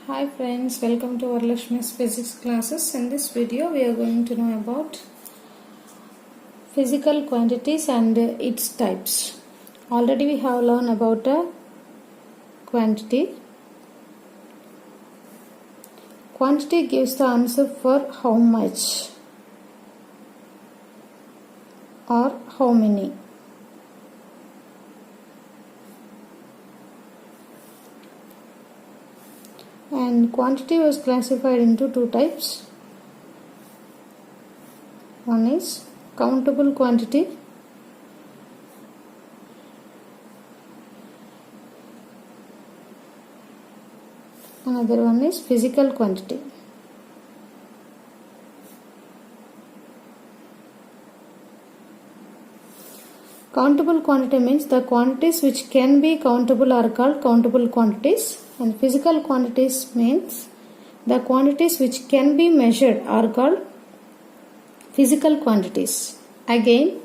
Hi friends, welcome to Varslakshmi's physics classes. In this video we are going to know about physical quantities and its types. Already we have learned about a quantity. Quantity gives the answer for how much or how many. And quantity was classified into two types. One is countable quantity, another one is physical quantity. Countable quantity means the quantities which can be countable are called countable quantities, and physical quantities means the quantities which can be measured are called physical quantities. Again,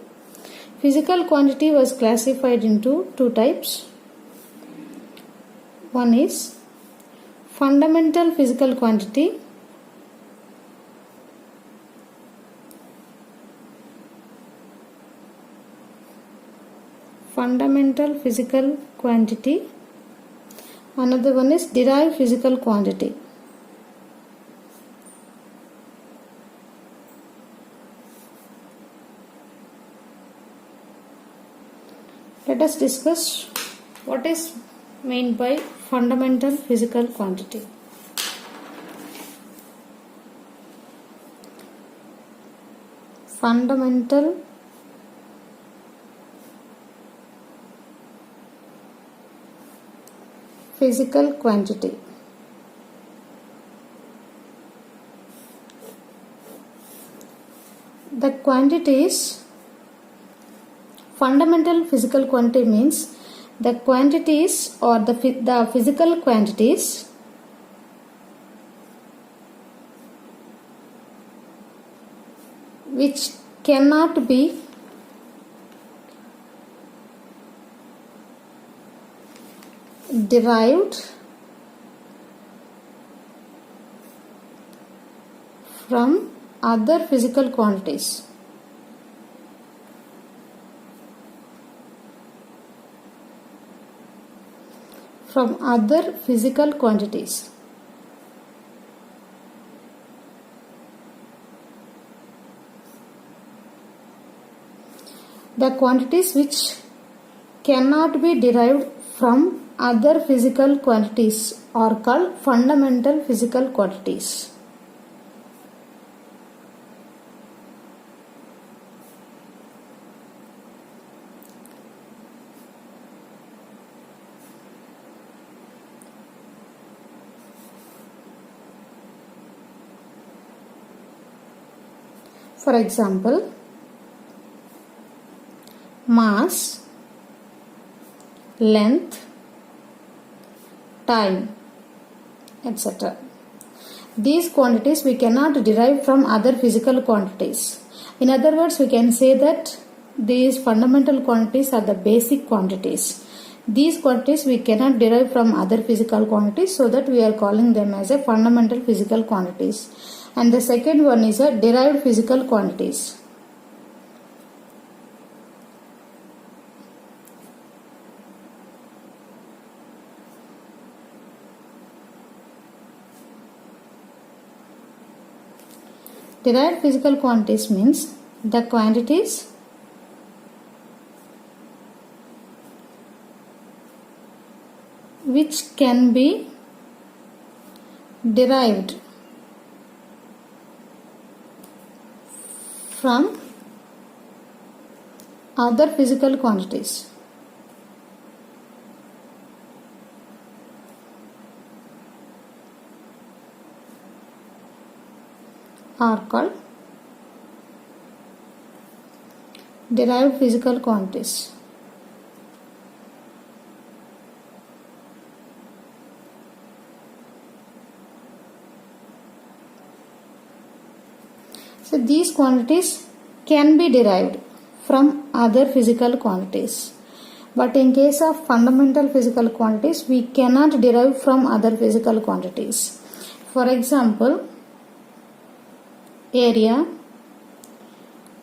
physical quantity was classified into two types. One is fundamental physical quantity, another one is derived physical quantity. Let us discuss what is meant by fundamental physical quantity. Fundamental physical quantity. The quantities, fundamental physical quantity means the quantities or the physical quantities which cannot be derived from other physical quantities. The quantities which cannot be derived from other physical quantities are called fundamental physical quantities. For example, mass, length, time, etc. These quantities we cannot derive from other physical quantities. In other words, we can say that these fundamental quantities are the basic quantities. These quantities we cannot derive from other physical quantities, so that we are calling them as a fundamental physical quantities. And the second one is a derived physical quantities. Derived physical quantities means the quantities which can be derived from other physical quantities. Are called derived physical quantities. So these quantities can be derived from other physical quantities. But in case of fundamental physical quantities, we cannot derive from other physical quantities. For example, area,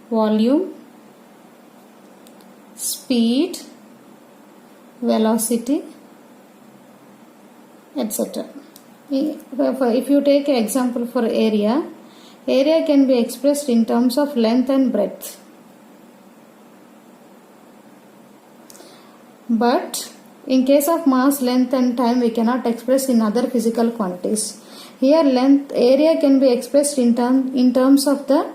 volume, speed, velocity, etc. If you take an example for area can be expressed in terms of length and breadth. But in case of mass, length and time, we cannot express in other physical quantities. Here area can be expressed in terms of the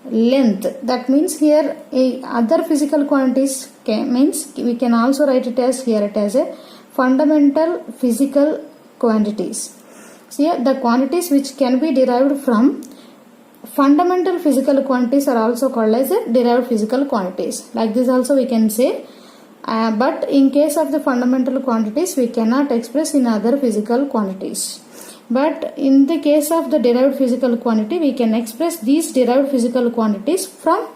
length. That means here other physical quantities means we can also write it as a fundamental physical quantities. So here the quantities which can be derived from fundamental physical quantities are also called as derived physical quantities. Like this also we can say. But in case of the fundamental quantities, we cannot express in other physical quantities. But in the case of the derived physical quantity, we can express these derived physical quantities from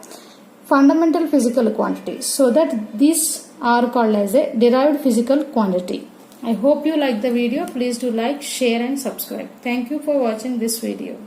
fundamental physical quantities. So that these are called as a derived physical quantity. I hope you like the video. Please do like, share and subscribe. Thank you for watching this video.